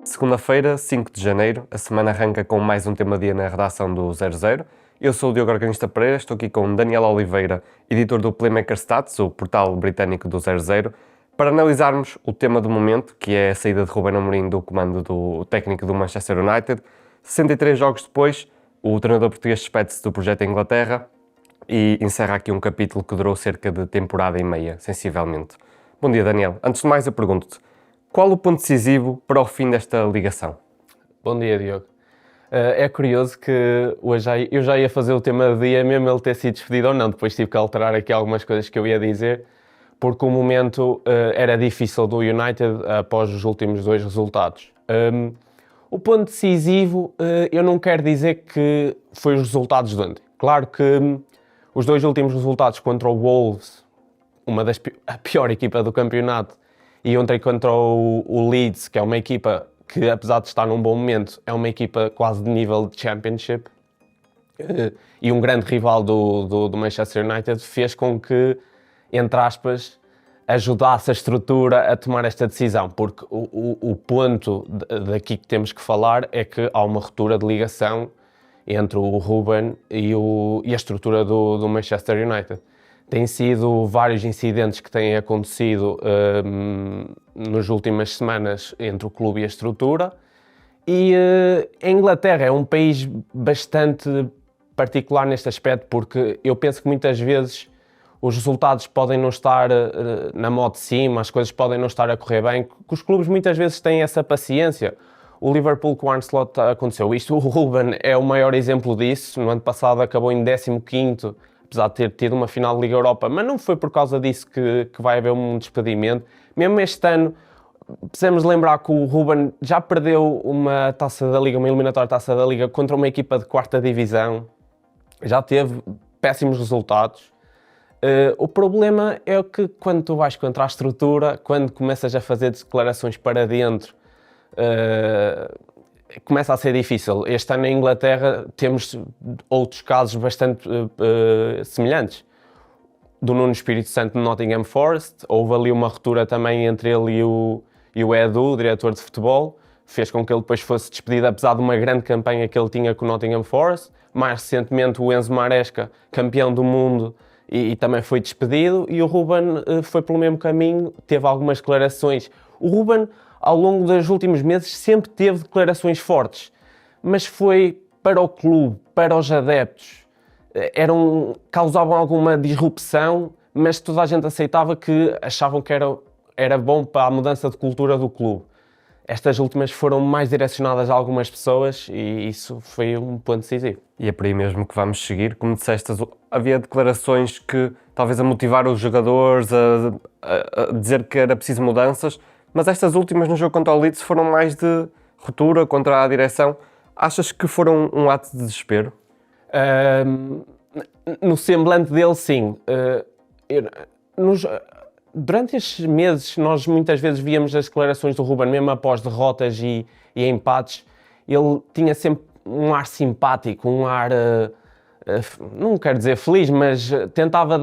Segunda-feira, 5 de janeiro, a semana arranca com mais um tema-dia na redação do 00. Eu sou o Diogo Organista Pereira, estou aqui com Daniel Oliveira, editor do Playmaker Stats, o portal britânico do 00, para analisarmos o tema do momento, que é a saída de Ruben Amorim do comando do técnico do Manchester United. 63 jogos depois, o treinador português despede-se do projeto em Inglaterra e encerra aqui um capítulo que durou cerca de temporada e meia, sensivelmente. Bom dia, Daniel. Antes de mais, eu pergunto-te, qual o ponto decisivo para o fim desta ligação? Bom dia, Diogo. É curioso que hoje eu já ia fazer o tema do dia, mesmo ele ter sido despedido ou não. Depois tive que alterar aqui algumas coisas que eu ia dizer, porque o momento era difícil do United após os últimos dois resultados. O ponto decisivo, eu não quero dizer que foi os resultados de ontem. Claro que os dois últimos resultados contra o Wolves, a pior equipa do campeonato, e ontem contra o Leeds, que é uma equipa que, apesar de estar num bom momento, é uma equipa quase de nível de Championship, e um grande rival do Manchester United, fez com que, entre aspas, ajudasse a estrutura a tomar esta decisão, porque o ponto daqui que temos que falar é que há uma ruptura de ligação entre o Ruben e a estrutura do Manchester United. Têm sido vários incidentes que têm acontecido nas últimas semanas entre o clube e a estrutura. E a Inglaterra é um país bastante particular neste aspecto, porque eu penso que muitas vezes os resultados podem não estar na moda de cima, as coisas podem não estar a correr bem, que os clubes muitas vezes têm essa paciência. O Liverpool com o Arne Slot aconteceu isto, o Ruben é o maior exemplo disso. No ano passado acabou em 15º, apesar de ter tido uma final de Liga Europa, mas não foi por causa disso que vai haver um despedimento. Mesmo este ano, precisamos lembrar que o Ruben já perdeu uma taça da Liga, uma eliminatória taça da Liga contra uma equipa de 4ª divisão, já teve péssimos resultados. O problema é que quando tu vais contra a estrutura, quando começas a fazer declarações para dentro, começa a ser difícil. Este ano em Inglaterra temos outros casos bastante semelhantes. Do Nuno Espírito Santo no Nottingham Forest, houve ali uma ruptura também entre ele e o Edu, o diretor de futebol, fez com que ele depois fosse despedido, apesar de uma grande campanha que ele tinha com o Nottingham Forest. Mais recentemente o Enzo Maresca, campeão do mundo, e também foi despedido, e o Ruben foi pelo mesmo caminho, teve algumas declarações. O Ruben, ao longo dos últimos meses, sempre teve declarações fortes, mas foi para o clube, para os adeptos. Causavam alguma disrupção, mas toda a gente aceitava, que achavam que era bom para a mudança de cultura do clube. Estas últimas foram mais direcionadas a algumas pessoas e isso foi um ponto decisivo. E é por aí mesmo que vamos seguir. Como disseste, havia declarações que talvez a motivar os jogadores, a dizer que era preciso mudanças, mas estas últimas no jogo contra o Leeds foram mais de ruptura contra a direção. Achas que foram um ato de desespero? No semblante dele, sim. Durante estes meses, nós muitas vezes víamos as declarações do Ruben, mesmo após derrotas e empates. Ele tinha sempre um ar simpático, um ar, não quero dizer feliz, mas tentava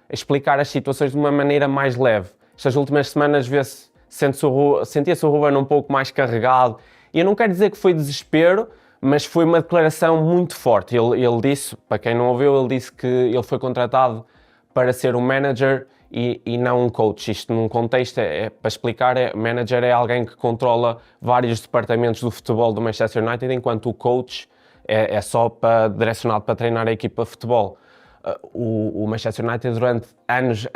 explicar as situações de uma maneira mais leve. Estas últimas semanas sentia-se o Ruben um pouco mais carregado. E eu não quero dizer que foi desespero, mas foi uma declaração muito forte. Ele disse, para quem não ouviu, ele disse que ele foi contratado para ser um manager e não um coach. Isto num contexto, para explicar, manager é alguém que controla vários departamentos do futebol do Manchester United, enquanto o coach é só direcionado para treinar a equipa de futebol. O Manchester United durante anos,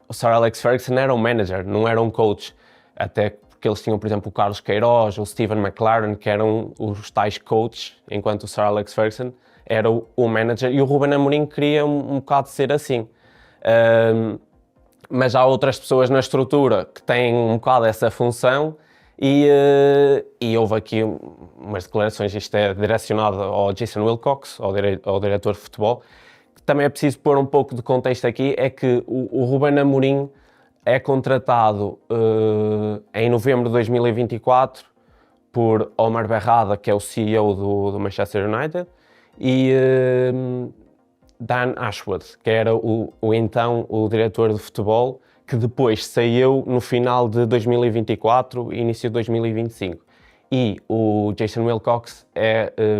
o Sir Alex Ferguson era um manager, não era um coach. Até porque eles tinham, por exemplo, o Carlos Queiroz, o Stephen McLaren, que eram os tais coaches, enquanto o Sir Alex Ferguson era o manager, e o Ruben Amorim queria um bocado ser assim. Mas há outras pessoas na estrutura que têm um bocado essa função e houve aqui umas declarações, isto é direcionado ao Jason Wilcox, ao diretor de futebol, que também é preciso pôr um pouco de contexto aqui, é que o Ruben Amorim é contratado em novembro de 2024 por Omar Berrada, que é o CEO do Manchester United, e Dan Ashworth, que era então o diretor de futebol, que depois saiu no final de 2024 e início de 2025. E o Jason Wilcox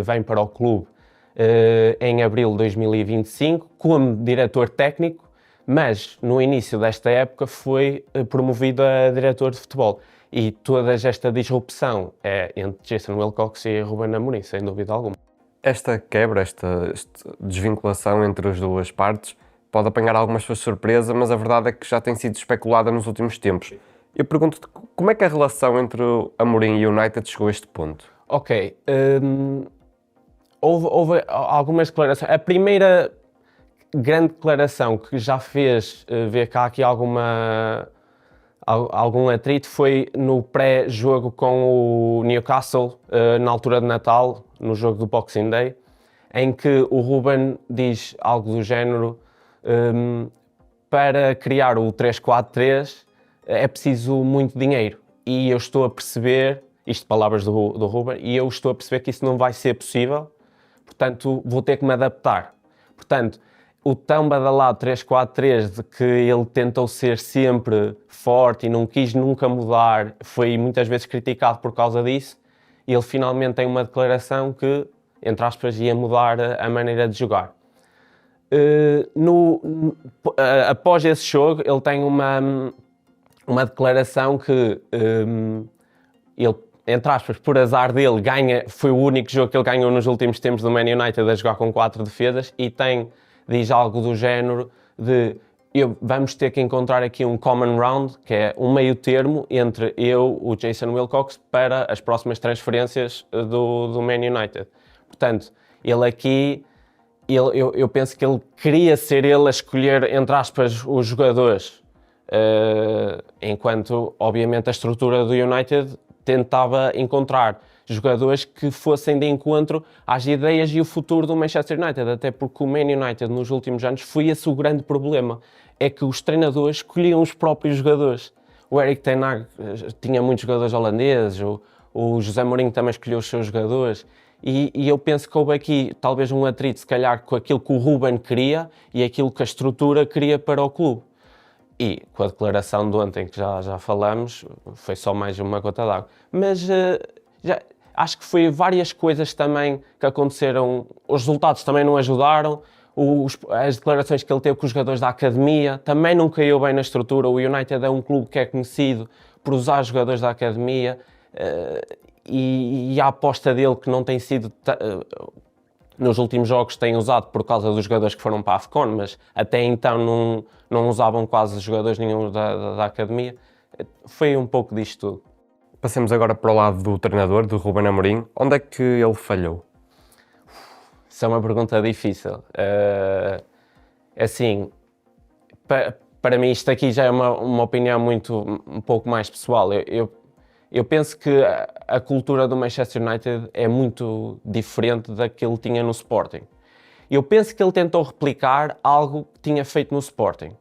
vem para o clube em abril de 2025 como diretor técnico, mas no início desta época foi promovido a diretor de futebol. E toda esta disrupção é entre Jason Wilcox e Ruben Amorim, sem dúvida alguma. Esta quebra, esta desvinculação entre as duas partes pode apanhar algumas pessoas de surpresa, mas a verdade é que já tem sido especulada nos últimos tempos. Eu pergunto-te como é que a relação entre o Amorim e o United chegou a este ponto? Ok, houve algumas declarações. A primeira grande declaração que já fez ver que há aqui algum atrito foi no pré-jogo com o Newcastle, na altura de Natal, no jogo do Boxing Day, em que o Ruben diz algo do género: para criar o 3-4-3 é preciso muito dinheiro, e eu estou a perceber, isto palavras do Ruben, e eu estou a perceber que isso não vai ser possível, portanto vou ter que me adaptar. Portanto, o tão badalado 3-4-3, de que ele tentou ser sempre forte e não quis nunca mudar, foi muitas vezes criticado por causa disso, e ele finalmente tem uma declaração que, entre aspas, ia mudar a maneira de jogar. Após esse jogo, ele tem uma declaração que ele, entre aspas, por azar dele, foi o único jogo que ele ganhou nos últimos tempos do Man United a jogar com 4 defesas, e diz algo do género de: vamos ter que encontrar aqui um common ground, que é um meio termo entre o Jason Wilcox, para as próximas transferências do Man United. Portanto, ele aqui, eu penso que ele queria ser ele a escolher, entre aspas, os jogadores, enquanto, obviamente, a estrutura do United tentava encontrar jogadores que fossem de encontro às ideias e o futuro do Manchester United, até porque o Man United nos últimos anos foi esse o grande problema, é que os treinadores escolhiam os próprios jogadores. O Erik ten Hag tinha muitos jogadores holandeses, o José Mourinho também escolheu os seus jogadores, e eu penso que houve aqui talvez um atrito, se calhar, com aquilo que o Ruben queria e aquilo que a estrutura queria para o clube. E com a declaração de ontem, que já falamos, foi só mais uma gota d'água. Mas acho que foi várias coisas também que aconteceram. Os resultados também não ajudaram. As declarações que ele teve com os jogadores da academia também não caiu bem na estrutura. O United é um clube que é conhecido por usar jogadores da academia, e a aposta dele, que não tem sido... nos últimos jogos tem usado por causa dos jogadores que foram para a AFCON, mas até então não usavam quase jogadores nenhum da academia. Foi um pouco disto tudo. Passemos agora para o lado do treinador, do Ruben Amorim. Onde é que ele falhou? Isso é uma pergunta difícil. Assim, para mim isto aqui já é uma opinião um pouco mais pessoal. Eu penso que a cultura do Manchester United é muito diferente da que ele tinha no Sporting. Eu penso que ele tentou replicar algo que tinha feito no Sporting.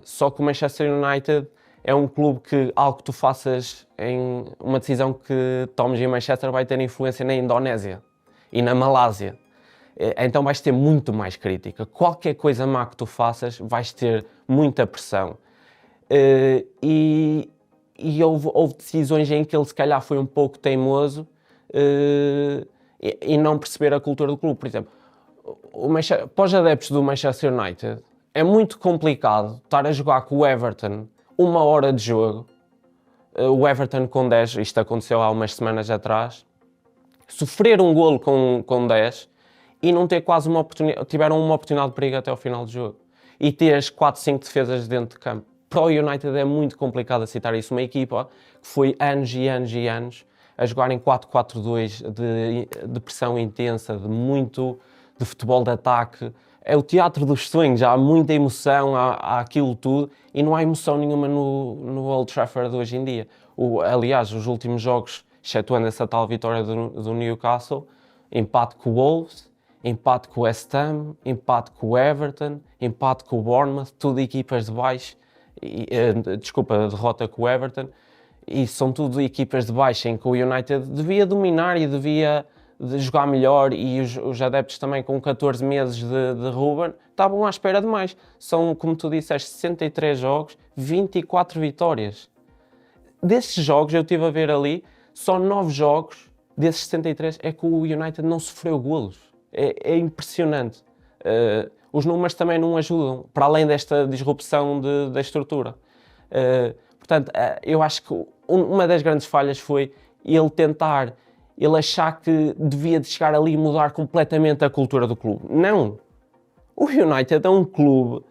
Só que o Manchester United é um clube que algo que tu faças em uma decisão que tomes em Manchester vai ter influência na Indonésia e na Malásia. Então vais ter muito mais crítica. Qualquer coisa má que tu faças, vais ter muita pressão. E houve decisões em que ele se calhar foi um pouco teimoso e não perceber a cultura do clube. Por exemplo, para os adeptos do Manchester United é muito complicado estar a jogar com o Everton 1 hora de jogo, o Everton com 10, isto aconteceu há umas semanas atrás, sofrer um golo com 10 e não ter quase uma oportunidade, tiveram uma oportunidade de perigo até ao final do jogo, e teres 4, 5 defesas dentro de campo. Para o United é muito complicado aceitar isso. Uma equipa que foi anos e anos e anos a jogar em 4-4-2, de pressão intensa, de futebol de ataque. É o teatro dos sonhos, há muita emoção, há aquilo tudo, e não há emoção nenhuma no Old Trafford hoje em dia. Aliás, os últimos jogos, excetuando essa tal vitória do Newcastle, empate com o Wolves, empate com o West Ham, empate com o Everton, empate com o Bournemouth, tudo equipas de baixo. Derrota com o Everton, e são tudo equipas de baixo em que o United devia dominar e devia de jogar melhor e os adeptos também com 14 meses de Ruben estavam à espera de mais. São, como tu disseste, 63 jogos, 24 vitórias. Desses jogos, eu estive a ver ali, só 9 jogos desses 63 é que o United não sofreu golos. É impressionante. Os números também não ajudam, para além desta disrupção da estrutura. Portanto, eu acho que uma das grandes falhas foi ele achar que devia de chegar ali e mudar completamente a cultura do clube. Não! O United é um clube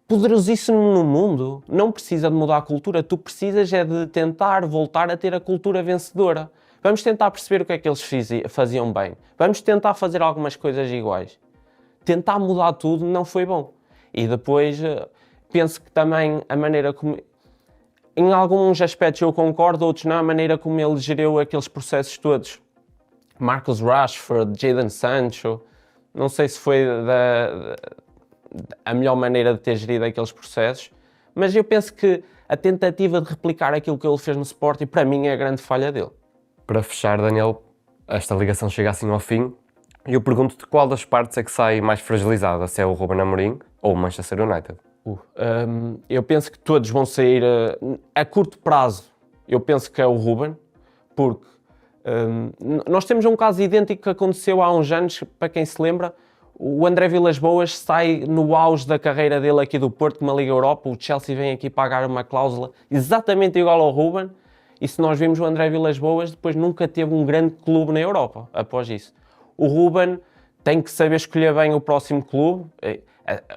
poderosíssimo no mundo. Não precisa de mudar a cultura. Tu precisas é de tentar voltar a ter a cultura vencedora. Vamos tentar perceber o que é que eles faziam bem. Vamos tentar fazer algumas coisas iguais. Tentar mudar tudo não foi bom. E depois penso que também a maneira como... Em alguns aspectos eu concordo, outros não, a maneira como ele geriu aqueles processos todos. Marcus Rashford, Jadon Sancho, não sei se foi a melhor maneira de ter gerido aqueles processos, mas eu penso que a tentativa de replicar aquilo que ele fez no Sporting, para mim, é a grande falha dele. Para fechar, Daniel, esta ligação chega assim ao fim e eu pergunto-te qual das partes é que sai mais fragilizada, se é o Ruben Amorim ou o Manchester United? Eu penso que todos vão sair a curto prazo. Eu penso que é o Ruben, porque nós temos um caso idêntico que aconteceu há uns anos, para quem se lembra. O André Vilas-Boas sai no auge da carreira dele aqui do Porto, numa Liga Europa. O Chelsea vem aqui pagar uma cláusula exatamente igual ao Ruben. E se nós vimos o André Vilas-Boas, depois nunca teve um grande clube na Europa, após isso. O Ruben tem que saber escolher bem o próximo clube.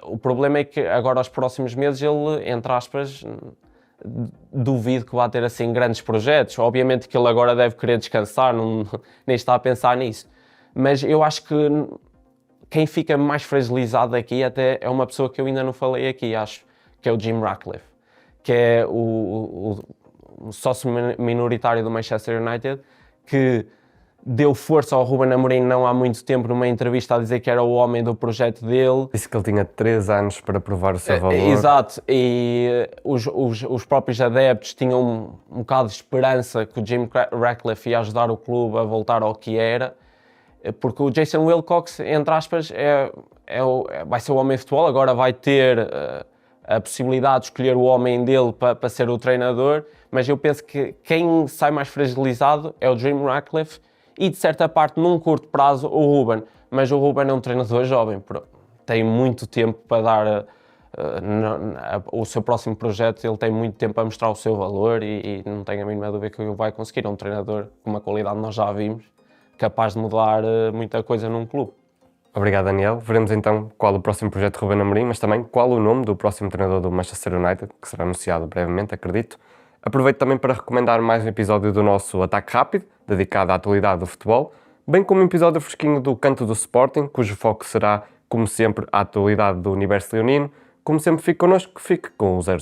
O problema é que agora, aos próximos meses, ele, entre aspas, duvido que vá ter assim grandes projetos. Obviamente que ele agora deve querer descansar, nem está a pensar nisso. Mas eu acho que quem fica mais fragilizado aqui até é uma pessoa que eu ainda não falei aqui, acho, que é o Jim Ratcliffe, que é o sócio minoritário do Manchester United, que deu força ao Ruben Amorim não há muito tempo numa entrevista a dizer que era o homem do projeto dele. Disse que ele tinha 3 anos para provar o seu valor. Exato, e os próprios adeptos tinham um bocado de esperança que o Jim Ratcliffe ia ajudar o clube a voltar ao que era, porque o Jason Wilcox, entre aspas, vai ser o homem de futebol, agora vai ter a possibilidade de escolher o homem dele para ser o treinador, mas eu penso que quem sai mais fragilizado é o Jim Ratcliffe e, de certa parte, num curto prazo, o Ruben. Mas o Ruben é um treinador jovem, tem muito tempo para dar o seu próximo projeto, ele tem muito tempo para mostrar o seu valor e não tenho a mínima dúvida que ele vai conseguir. É um treinador com uma qualidade que nós já vimos, capaz de mudar muita coisa num clube. Obrigado, Daniel. Veremos então qual o próximo projeto de Ruben Amorim, mas também qual o nome do próximo treinador do Manchester United, que será anunciado brevemente, acredito. Aproveito também para recomendar mais um episódio do nosso Ataque Rápido, dedicado à atualidade do futebol, bem como um episódio fresquinho do Canto do Sporting, cujo foco será, como sempre, a atualidade do universo leonino. Como sempre, fique connosco, fique com o 00.